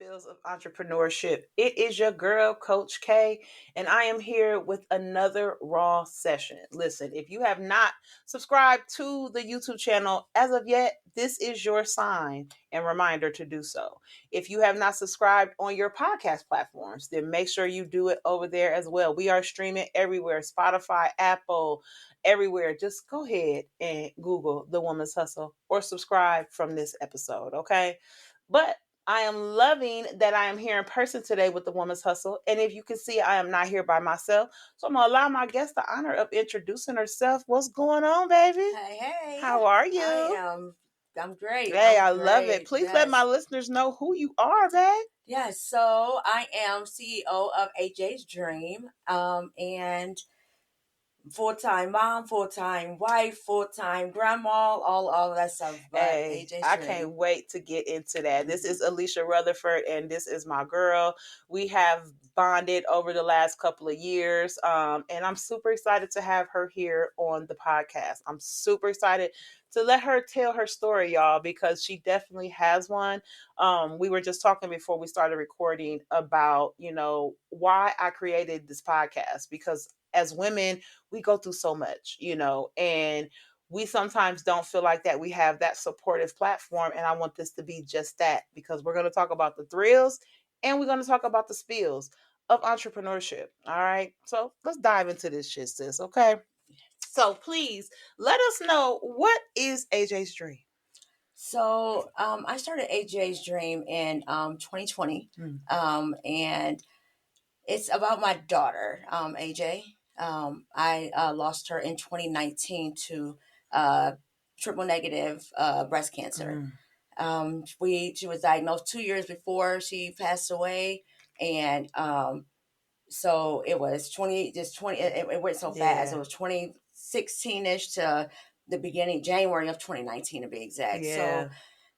fields of entrepreneurship. It is your girl, Coach K, and I am here with another raw session. Listen, if you have not subscribed to the YouTube channel as of yet, this is your sign and reminder to do so. If you have not subscribed on your podcast platforms, then make sure you do it over there as well. We are streaming everywhere: Spotify, Apple, everywhere. Just go ahead and Google The Woman's Hustle or subscribe from this episode, okay? But I am loving that I am here in person today with The Woman's Hustle. And if you can see, I am not here by myself. So I'm going to allow my guest the honor of introducing herself. What's going on, baby? Hey. How are you? I'm great. Hey, I love it. Please let my listeners know who you are, babe. Yes, so I am CEO of AJ's Dream, and full-time mom, full-time wife, full-time grandma, all of that stuff. But hey, AJ's I Dream. Can't wait to get into that. This is Alicia Rutherford, and this is my girl. We have bonded over the last couple of years, and I'm super excited to have her here on the podcast. I'm super excited to let her tell her story, y'all, because she definitely has one. We were just talking before we started recording about, why I created this podcast, because as women, we go through so much, and we sometimes don't feel like that we have that supportive platform. And I want this to be just that, because we're going to talk about the thrills and we're going to talk about the spills of entrepreneurship. All right. So let's dive into this shit, sis. Okay. So please let us know, what is AJ's Dream? So I started AJ's Dream in 2020. And it's about my daughter, AJ. I lost her in 2019 to triple negative breast cancer. She was diagnosed 2 years before she passed away, and so it was 20. It went so fast. It was 2016ish to the beginning, January of 2019 to be exact. Yeah.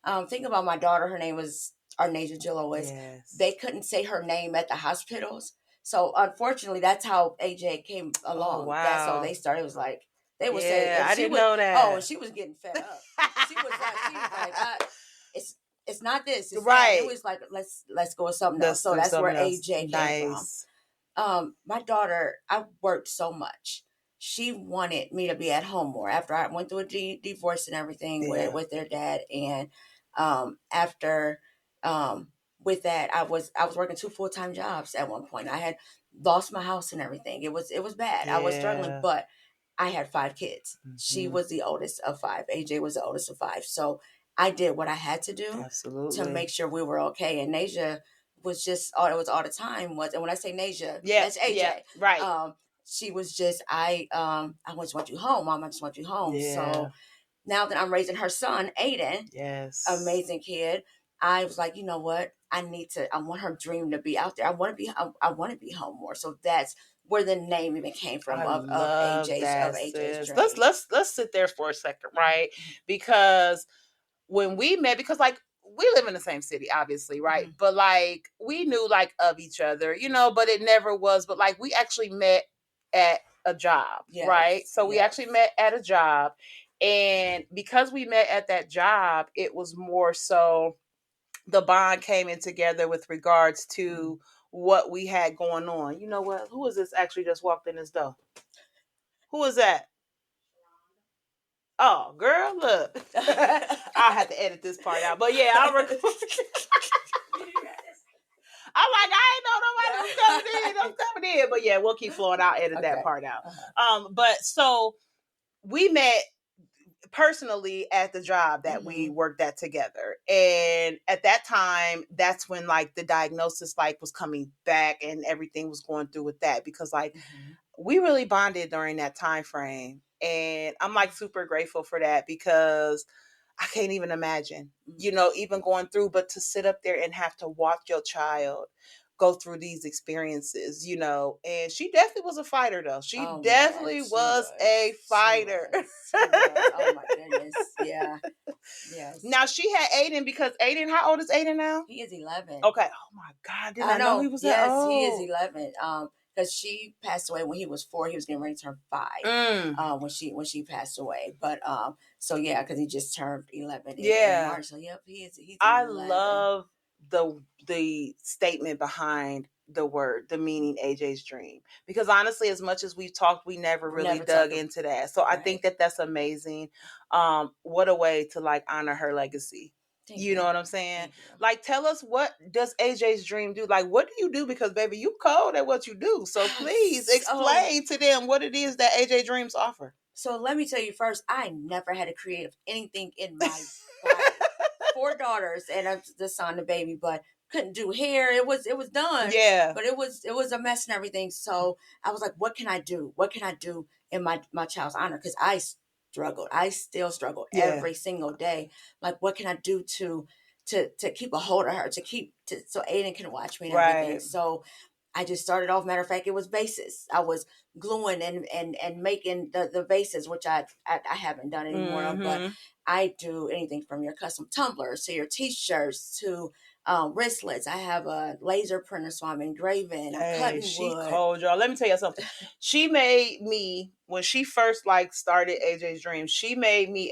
So think about my daughter. Her name was Arnasia Jilowis. Yes. They couldn't say her name at the hospitals. So unfortunately, that's how AJ came along. Oh, wow. That's how they started. It was like, they would say, I didn't know that. Oh, she was getting fed up. she was like, it's not this. It's right. That. It was like, let's go with something else. So that's where AJ came from. My daughter, I worked so much. She wanted me to be at home more after I went through a divorce and everything with their dad. And after with that, I was working 2 full-time jobs at one point. I had lost my house and everything. It was bad. I was struggling, but I had 5 kids. She was the oldest of 5. AJ was the oldest of 5. So I did what I had to do to make sure we were okay. And Nasia was just it was all the time was, and when I say Nasia, that's AJ. Right. She was just I just want you home, Mom. I just want you home. Yeah. So now that I'm raising her son, Aiden, amazing kid, I was like, you know what? I want her dream to be out there. I want to be home more. So that's where the name even came from of AJ's Dream. Let's sit there for a second, right? Because when we met, because like we live in the same city, obviously, right? But like we knew like of each other, but it never was. But like we actually met at a job, right? So we actually met at a job. And because we met at that job, it was more so the bond came in together with regards to what we had going on. You know what? Who is this actually just walked in this door? Who is that? Oh, girl, look. I'll have to edit this part out. But yeah, I'm like, I ain't know nobody was coming in. But yeah, we'll keep flowing. I'll edit that part out. But so we met personally at the job that we worked at together. And at that time, that's when like the diagnosis like was coming back and everything was going through with that, because like we really bonded during that time frame. And I'm like super grateful for that, because I can't even imagine, even going through, but to sit up there and have to watch your child go through these experiences, and she definitely was a fighter though. She definitely was a fighter. She was. Oh my goodness. Yeah. Yes. Now she had Aiden, because Aiden, how old is Aiden now? He is 11. Okay. Oh my God. Did I know he was that old? Yes, he is 11. Because she passed away when he was 4. He was getting ready to turn 5 when she passed away. But so yeah, because he just turned 11 in March. So yep, he's 11. I love the statement behind the meaning AJ's dream, because honestly, as much as we've talked, we never really dug into that. So I think that that's amazing. What a way to like honor her legacy. You know what I'm saying? Like, tell us, what does AJ's dream do? Like, what do you do? Because baby, you cold at what you do. So please explain to them what it is that AJ Dreams offer. So let me tell you first, I never had a creative anything in my body. 4 daughters and the son, the baby, but couldn't do hair. It was done. Yeah. But it was a mess and everything. So I was like, what can I do? What can I do in my child's honor? Because I struggled. I still struggle every single day. Like, what can I do to keep a hold of her, so Aiden can watch me and everything. So I just started off. Matter of fact, it was vases. I was gluing and making the vases, which I haven't done anymore. But I do anything from your custom tumblers to your T-shirts to wristlets. I have a laser printer, so I'm engraving. I'm cutting wood. Cold, y'all. Let me tell you something. She made me, when she first like started AJ's Dream, she made me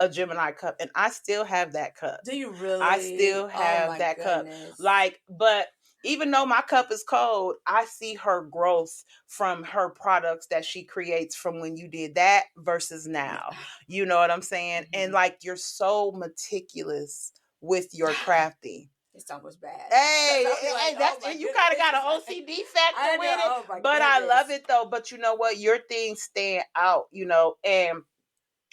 a Gemini cup, and I still have that cup. Do you really? I still have that cup. Like, but even though my cup is cold, I see her growth from her products that she creates from when you did that versus now. You know what I'm saying? And like, you're so meticulous with your crafting. This song was bad. Hey, you kind of got an OCD factor with it, but I love it though. But you know what? Your things stand out, you know, and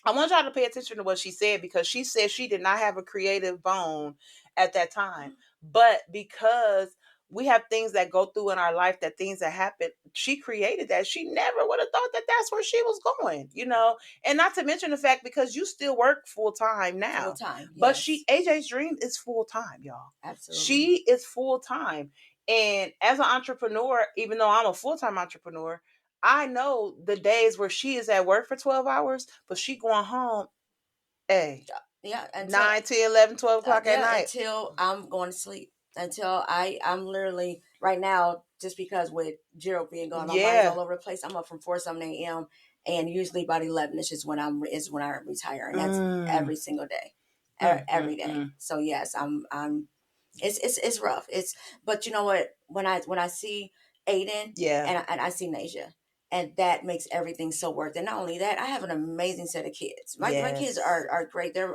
I want y'all to pay attention to what she said, because she said she did not have a creative bone at that time. But because we have things that go through in our life, that things that happen, she created that. She never would have thought that that's where she was going, you know? And not to mention the fact, because you still work full time now. Full time, yes. But AJ's Dream is full time, y'all. Absolutely. She is full time. And as an entrepreneur, even though I'm a full-time entrepreneur, I know the days where she is at work for 12 hours, but she going home, until 9, 10, 11, 12 o'clock at night. Until I'm going to sleep. Until I'm literally, right now, just because with Jiro being gone, my mind's all over the place. I'm up from 4-something a.m. and usually about 11 is when I retire, and that's every single day, every day. So yes, I'm. It's rough. But you know what? When I see Aiden, and I see Nasia, and that makes everything so worth it. Not only that, I have an amazing set of kids. My kids are great. They're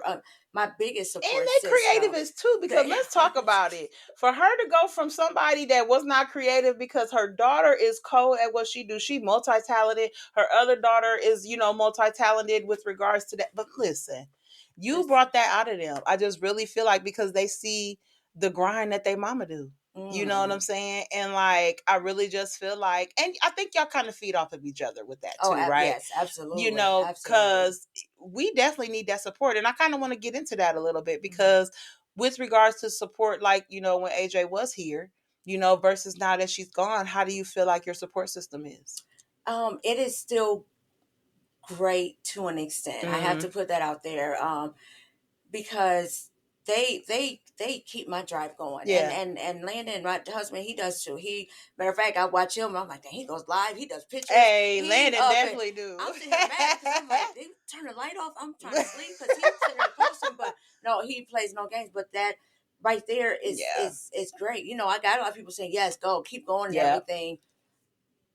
my biggest support system. And they're creative too, because let's talk about it. For her to go from somebody that was not creative, because her daughter is cold at what she do. She multi-talented. Her other daughter is, multi-talented with regards to that. But listen, you brought that out of them. I just really feel like, because they see the grind that they mama do. You know what I'm saying? And like, I really just feel like, and I think y'all kind of feed off of each other with that too, right? Yes, absolutely. Because we definitely need that support. And I kind of want to get into that a little bit, because with regards to support, like, when AJ was here, versus now that she's gone, how do you feel like your support system is? It is still great to an extent. I have to put that out there, because they keep my drive going. And Landon, my husband, he does too. Matter of fact, I watch him. I'm like, dang, he goes live. He does pictures. Hey, Landon definitely do. I'm sitting here mad because I'm like, they turn the light off. I'm trying to sleep because he's sitting there posting. But no, he plays no games. But that right there is great. I got a lot of people saying, yes, go, keep going and everything.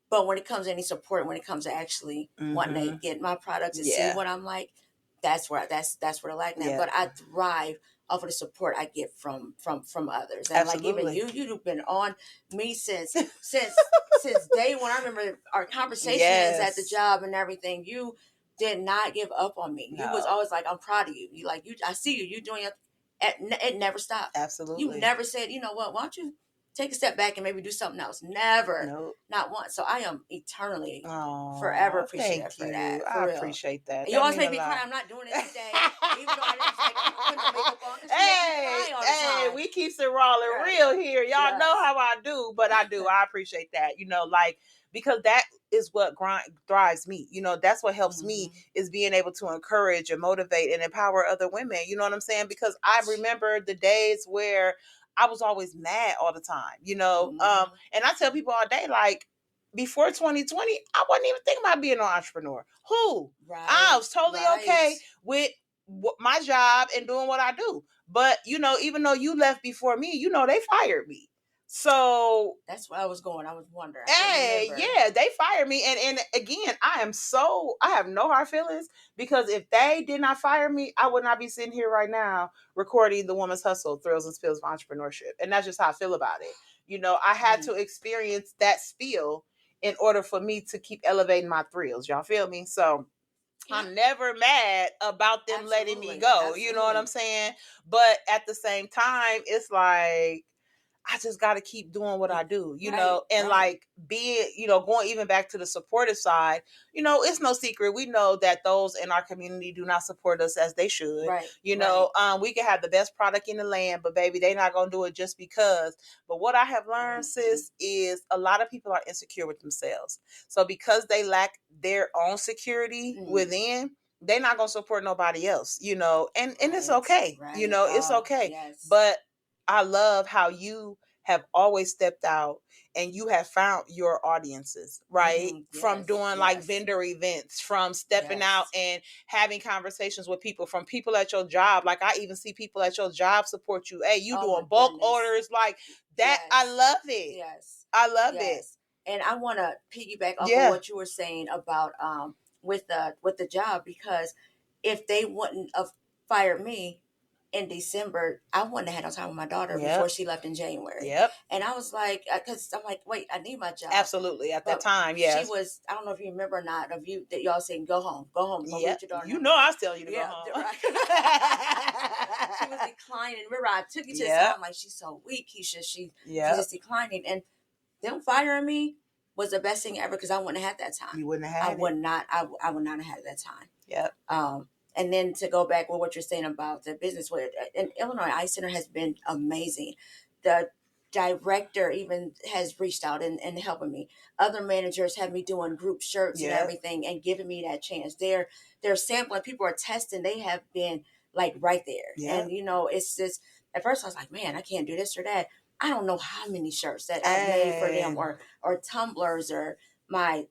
But when it comes to any support, when it comes to actually wanting to get my products and see what I'm like, that's where I like now. But I thrive off of the support I get from others. And Absolutely. Like, even you've been on me since day one. I remember our conversations at the job and everything. You did not give up on me. No. You was always like, I'm proud of you. I see you doing it. It never stopped. Absolutely. You never said, you know what, why don't you take a step back and maybe do something else. Never. Nope. Not once. So I am eternally, forever appreciative for that. I appreciate that. You always make me cry. I'm not doing it today. Even though I didn't like, I'm putting the makeup on because you make me cry all the time. We keeps it rolling real here. Y'all know how I do, but I do. I appreciate that. Because that is what drives me. That's what helps me, is being able to encourage and motivate and empower other women. You know what I'm saying? Because I remember the days where I was always mad all the time, and I tell people all day, like, before 2020, I wasn't even thinking about being an entrepreneur. I was totally okay with my job and doing what I do. But, even though you left before me, they fired me. So that's where I was going. I was wondering. Hey, yeah, they fired me. And again, I have no hard feelings, because if they did not fire me, I would not be sitting here right now recording The Woman's Hustle, Thrills and Spills of Entrepreneurship. And that's just how I feel about it. I had to experience that spill in order for me to keep elevating my thrills. Y'all feel me? So I'm never mad about them letting me go. Absolutely. You know what I'm saying? But at the same time, it's like, I just got to keep doing what I do, and like being, going even back to the supportive side, it's no secret. We know that those in our community do not support us as they should. Right. We can have the best product in the land, but baby, they're not going to do it just because. But what I have learned, sis, is a lot of people are insecure with themselves. So because they lack their own security within, they're not going to support nobody else, and it's okay. It's okay. Yes. But I love how you have always stepped out and you have found your audiences, right? Yes, from doing like vendor events, from stepping out and having conversations with people, from people at your job. Like I even see people at your job support you. Hey, you doing bulk orders like that. Yes. I love it. Yes. I love it. And I want to piggyback off of what you were saying about with the job, because if they wouldn't have fired me in December, I wouldn't have had no time with my daughter before she left in January. Yep. And I was like, because I'm like, wait, I need my job. Absolutely. At that time, yes. She was, I don't know if you remember or not, of you that y'all saying, go home, go with your daughter. I was telling you to go home. Right. She was declining. Remember, I took you to the side. I'm like, she's so weak, Kisha. She's just declining. And them firing me was the best thing ever, because I wouldn't have had that time. You wouldn't have had I would not have had that time. Yep. And then to go back with what you're saying about the business, and Illinois Ice Center has been amazing. The director even has reached out and helping me. Other managers have me doing group shirts and everything, and giving me that chance. They're sampling. People are testing. They have been like right there. And it's just, at first I was like, man, I can't do this or that. I don't know how many shirts that I've made for them, or tumblers, or my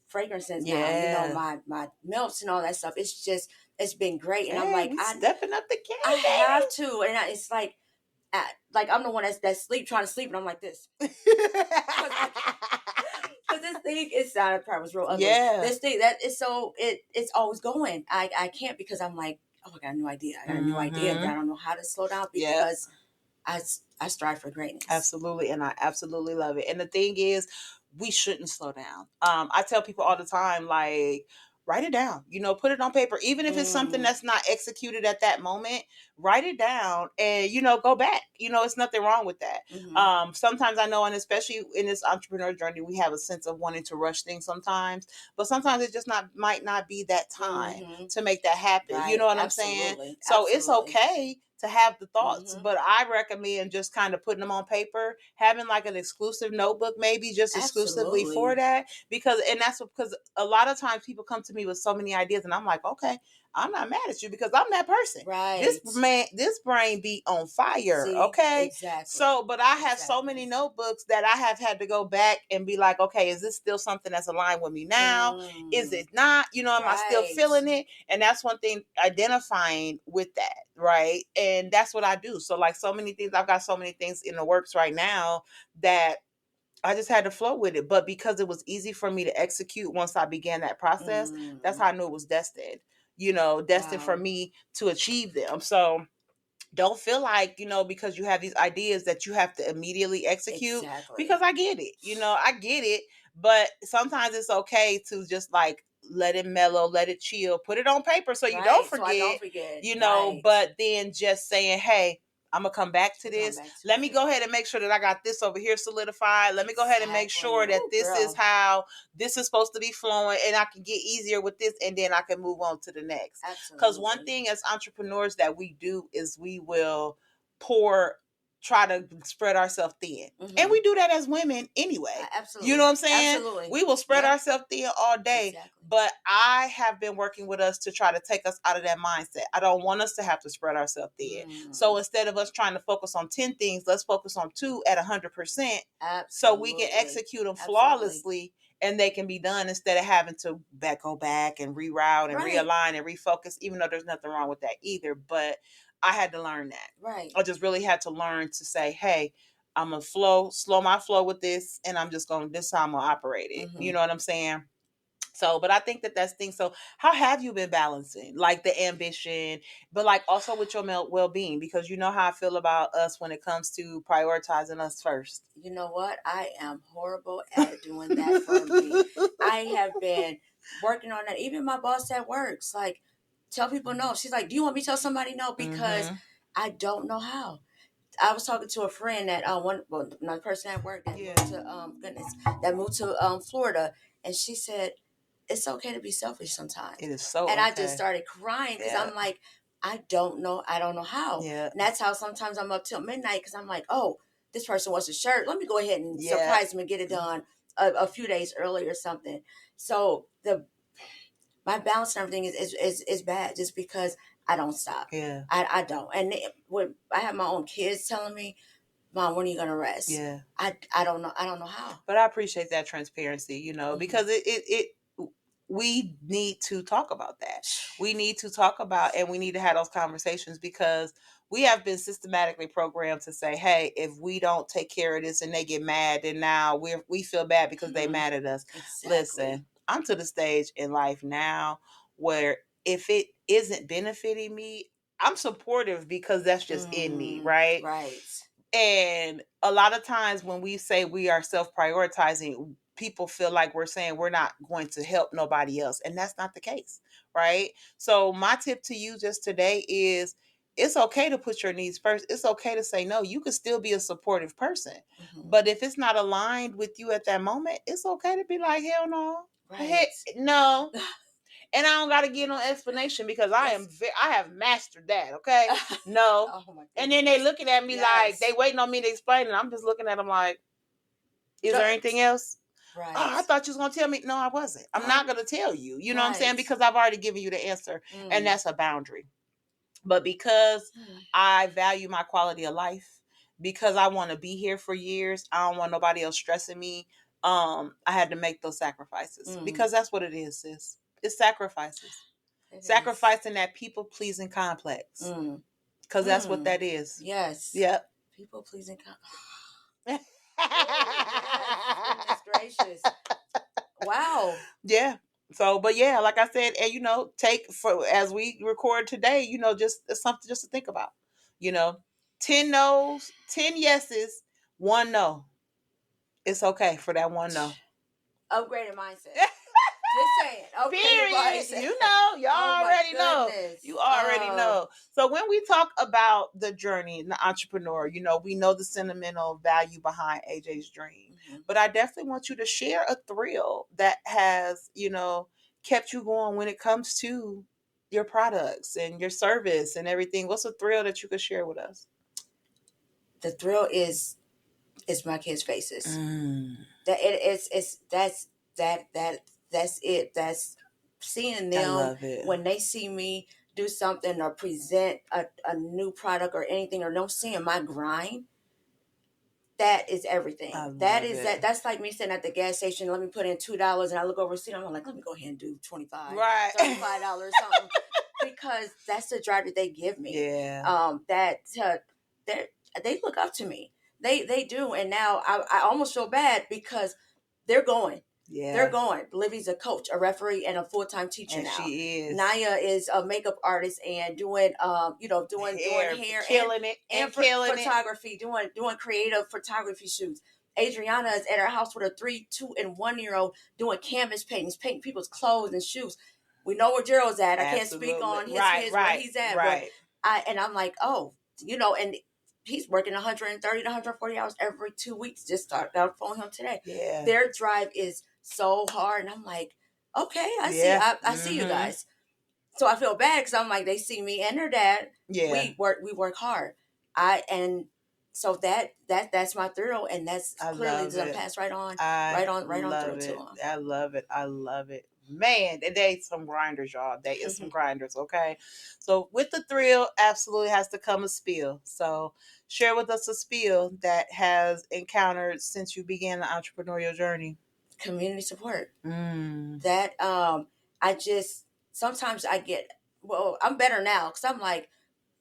fragrances now, my melts and all that stuff. It's just, it's been great. And I'm like, I'm stepping up the game. I have to. And it's like I'm the one that's trying to sleep, and I'm like this. Because this thing, it's not, it was real ugly. Yeah. This thing that is it's always going. I can't, because I'm like, oh, I got no idea. I got no idea. I don't know how to slow down, because I strive for greatness. Absolutely. And I absolutely love it. And the thing is, we shouldn't slow down. I tell people all the time, like, write it down, put it on paper, even if it's something that's not executed at that moment, write it down and, go back, it's nothing wrong with that. Sometimes I know, and especially in this entrepreneur journey, we have a sense of wanting to rush things sometimes, but sometimes it just might not be that time to make that happen. Right. You know what I'm saying? So it's okay to have the thoughts, but I recommend just kind of putting them on paper, having like an exclusive notebook, maybe just exclusively for that, because a lot of times people come to me with so many ideas, and I'm like, okay, I'm not mad at you, because I'm that person. Right. This brain be on fire. See, okay. Exactly. So, but I have so many notebooks that I have had to go back and be like, okay, is this still something that's aligned with me now? Is it not? Am I still feeling it? And that's one thing, identifying with that. Right. And that's what I do. So like so many things, I've got so many things in the works right now that I just had to flow with it. But because it was easy for me to execute once I began that process, that's how I knew it was destined. Destined for me to achieve them. So don't feel like, because you have these ideas that you have to immediately execute. Exactly. Because I get it. I get it. But sometimes it's okay to just like let it mellow, let it chill, put it on paper so you don't forget. So I don't forget. But then just saying, hey, I'm going to come back to this. Let me go ahead and make sure that I got this over here solidified. Let me go ahead and make sure that this is how this is supposed to be flowing, and I can get easier with this, and then I can move on to the next. Because one thing as entrepreneurs that we do is we will try to spread ourselves thin. And we do that as women anyway. Absolutely. You know what I'm saying? Absolutely. We will spread ourselves thin all day. Exactly. But I have been working with us to try to take us out of that mindset. I don't want us to have to spread ourselves thin. So instead of us trying to focus on 10 things, let's focus on 2 at 100%. So we can execute them flawlessly. And they can be done instead of having to go back and reroute and realign and refocus, even though there's nothing wrong with that either. But I had to learn that. Right. I just really had to learn to say, hey, I'm going to slow my flow with this, and I'm just going to, this is how I'm going to operate it. You know what I'm saying? So, but I think that that's things. So how have you been balancing like the ambition, but like also with your well-being? Because you know how I feel about us when it comes to prioritizing us first. You know what? I am horrible at doing that for me. I have been working on that. Even my boss at work's like, tell people no. She's like, do you want me to tell somebody no? Because I don't know how. I was talking to a friend that another person at work that moved to Florida, and she said it's okay to be selfish sometimes. It is so and okay. I just started crying because I'm like, I don't know how. Yeah. And that's how sometimes I'm up till midnight because I'm like, oh, this person wants a shirt. Let me go ahead and surprise them and get it done a few days early or something. So my balance and everything is bad just because I don't stop. Yeah. I don't. And when I have my own kids telling me, Mom, when are you gonna rest? Yeah. I don't know how. But I appreciate that transparency, you know, because it we need to talk about that. We need to talk about, and we need to have those conversations, because we have been systematically programmed to say, hey, if we don't take care of this and they get mad, then now we feel bad because they mad at us. Exactly. Listen, I'm to the stage in life now where if it isn't benefiting me, I'm supportive because that's just in me, right? Right. And a lot of times when we say we are self-prioritizing, people feel like we're saying we're not going to help nobody else. And that's not the case, right? So my tip to you just today is, it's okay to put your needs first. It's okay to say no. You can still be a supportive person. But if it's not aligned with you at that moment, it's okay to be like, hell no. Right. No. And I don't got to get no explanation because I have mastered that. Okay. No. Oh my goodness. And then they looking at me like they waiting on me to explain it. I'm just looking at them like, is there anything else? Right. Oh, I thought you was going to tell me. No, I wasn't. I'm not going to tell you. You know what I'm saying? Because I've already given you the answer. And that's a boundary. But because I value my quality of life, because I want to be here for years, I don't want nobody else stressing me. I had to make those sacrifices because that's what it is, sis. It's sacrifices. Sacrificing that people pleasing complex. Because that's what that is. Yes. Yep. People pleasing complex. Goodness gracious. Wow. Yeah. So, but yeah, like I said, and you know, take for as we record today, you know, just something just to think about. You know, 10 no's, 10 yeses, 1 no. It's okay for that 1 no. Upgraded mindset. Just saying. Upgraded mindset. You know, y'all already know. You already know. So when we talk about the journey, the entrepreneur, you know, we know the sentimental value behind AJ's dream. But I definitely want you to share a thrill that has, you know, kept you going when it comes to your products and your service and everything. What's a thrill that you could share with us? The thrill is my kids' faces. That's it. That's seeing them when they see me do something or present a new product or anything, or them seeing my grind. That is everything. That's like me sitting at the gas station. Let me put in $2, and I look over the seat. I'm like, let me go ahead and do $25, right, $35 or something, because that's the drive that they give me. Yeah. They look up to me. They do, and now I almost feel bad because they're going. Yeah. They're going. Livy's a coach, a referee, and a full-time teacher now. She is. Naya is a makeup artist and doing hair, killing it, and photography, doing creative photography shoots. Adriana is at her house with a 3, 2, and 1-year-old doing canvas paintings, painting people's clothes and shoes. We know where Gerald's at. I can't speak on where he's at, but I'm like, oh, you know, and he's working 130 to 140 hours every 2 weeks. Just started out phone him today. Yeah. Their drive is so hard. And I'm like, okay, I see you guys. So I feel bad because I'm like, they see me and their dad. Yeah. We work hard. So that's my thrill, and that's clearly gonna pass right on through to them. I love it. I love it. Man, they some grinders, y'all. They is some grinders, okay? So with the thrill, absolutely has to come a spill. So share with us a spill that has encountered since you began the entrepreneurial journey. Community support. That sometimes I get, well, I'm better now because I'm like,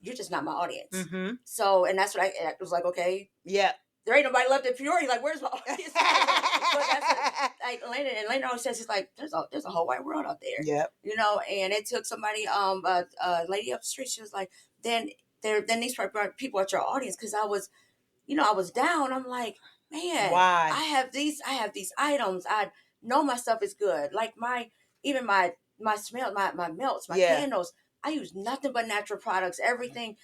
you're just not my audience. Mm-hmm. So, and that's what I was like, okay. Yeah. There ain't nobody left in Peoria. Like, where's my audience? But that's like Elena always says, it's like, there's a whole wide world out there. Yeah. You know, and it took somebody, a lady up the street, she was like, then these people at your audience, because I was, you know, I was down. I'm like, man, why? I have these items. I know my stuff is good. Like my smell, my melts, my candles. I use nothing but natural products. Everything.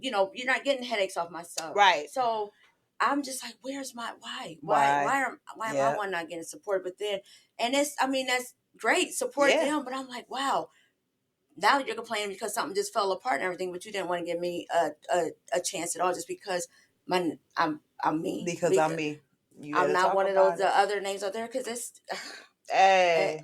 You know, you're not getting headaches off my stuff. Right. So I'm just like, where's my why am I one not getting support? But then, and that's great, support them. But I'm like, wow. Now you're complaining because something just fell apart and everything, but you didn't want to give me a chance at all, just because I'm me. Because I'm me. I'm not one of those other names out there, because it's. Hey.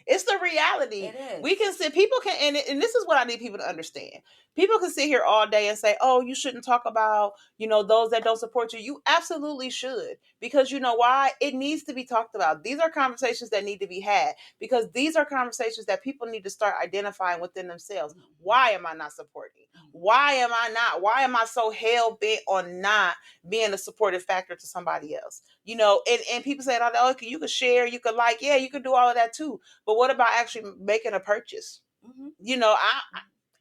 It's the reality. It is. We can sit, people can, and this is what I need people to understand. People can sit here all day and say, oh, you shouldn't talk about, you know, those that don't support you. You absolutely should. Because you know why? It needs to be talked about. These are conversations that need to be had, because these are conversations that people need to start identifying within themselves. Why am I not supporting? Why am I so hell bent on not being a supportive factor to somebody else? You know, and people say, oh, you could share, you could like, yeah, you could do all of that too. But what about actually making a purchase? Mm-hmm. You know,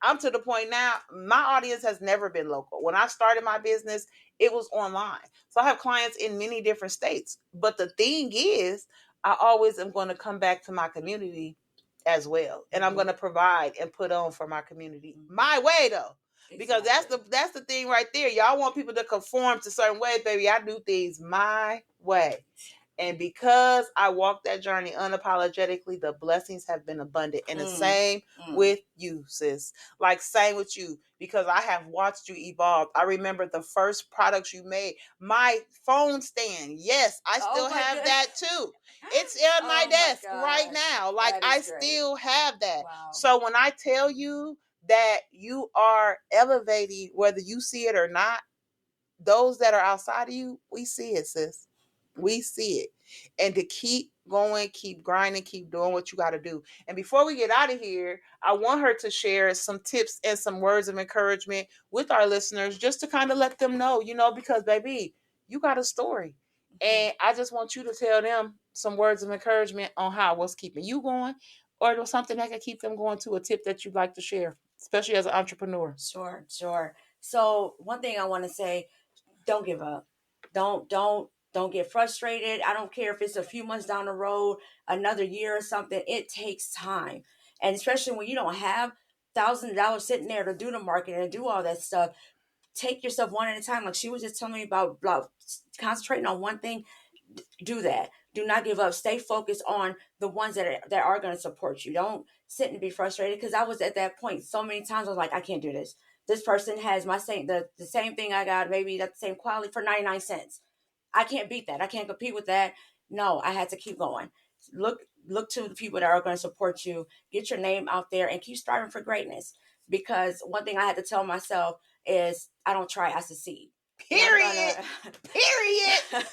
I'm to the point now, my audience has never been local. When I started my business, it was online. So I have clients in many different states. But the thing is, I always am going to come back to my community as well. And I'm going to provide and put on for my community my way, though. Because that's the thing right there. Y'all want people to conform to certain ways, baby. I do things my way. And because I walked that journey unapologetically, the blessings have been abundant. And the same with you, sis. Like, same with you. Because I have watched you evolve. I remember the first products you made. My phone stand. Yes, I still have that too. It's on my desk right now. Like, I still have that. Wow. So when I tell you that you are elevating, whether you see it or not, those that are outside of you, we see it, sis. We see it. And to keep going, keep grinding, keep doing what you got to do. And before we get out of here, I want her to share some tips and some words of encouragement with our listeners, just to kind of let them know, you know, because baby, you got a story. And I just want you to tell them some words of encouragement on what's keeping you going, or something that can keep them going, to a tip that you'd like to share, especially as an entrepreneur. Sure. So one thing I want to say, don't give up. Don't get frustrated. I don't care if it's a few months down the road, another year or something. It takes time. And especially when you don't have $1,000 sitting there to do the marketing and do all that stuff, take yourself one at a time. Like she was just telling me about concentrating on one thing. Do that. Do not give up. Stay focused on the ones that are going to support you. Don't sit and be frustrated, because I was at that point so many times. I was like, I can't do this. This person has the same thing I got, maybe that's the same quality for 99 cents. I can't beat that. I can't compete with that. No, I had to keep going. Look to the people that are going to support you. Get your name out there and keep striving for greatness. Because one thing I had to tell myself is, I don't try, I succeed. Period. Period.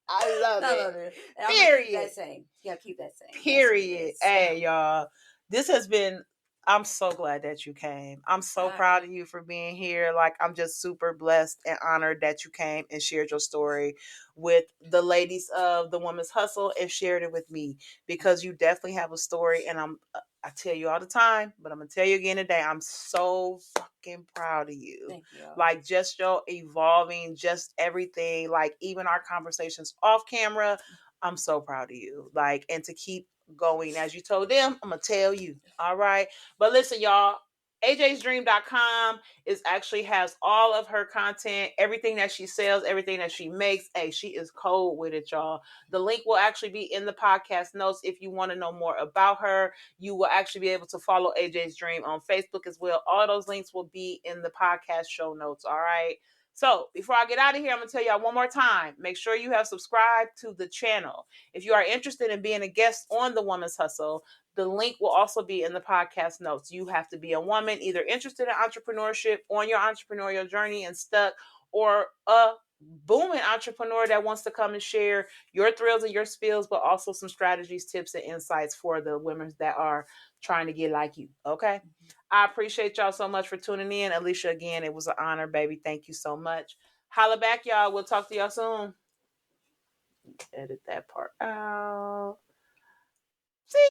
I love it. Period. Keep that same. Yeah, keep that same. Period. Hey, y'all. This has been, I'm so glad that you came. I'm so proud of you for being here. Like, I'm just super blessed and honored that you came and shared your story with the ladies of the Woman's Hustle and shared it with me, because you definitely have a story. And I tell you all the time, but I'm going to tell you again today, I'm so fucking proud of you. Thank you. Like, just your evolving, just everything, like even our conversations off camera, I'm so proud of you. Like, and to keep going as you told them, I'm going to tell you. All right. But listen, y'all, ajsdream.com has all of her content, everything that she sells, everything that she makes. Hey, she is cold with it, y'all. The link will actually be in the podcast notes. If you want to know more about her, you will actually be able to follow AJ's Dream on Facebook as well. All those links will be in the podcast show notes. All right. So before I get out of here, I'm going to tell y'all one more time, make sure you have subscribed to the channel. If you are interested in being a guest on The Woman's Hustle, the link will also be in the podcast notes. You have to be a woman either interested in entrepreneurship, on your entrepreneurial journey and stuck, or a booming entrepreneur that wants to come and share your thrills and your spills, but also some strategies, tips, and insights for the women that are trying to get like you. Okay. I appreciate y'all so much for tuning in. Alicia, again, it was an honor, baby. Thank you so much. Holla back, y'all. We'll talk to y'all soon. Edit that part out.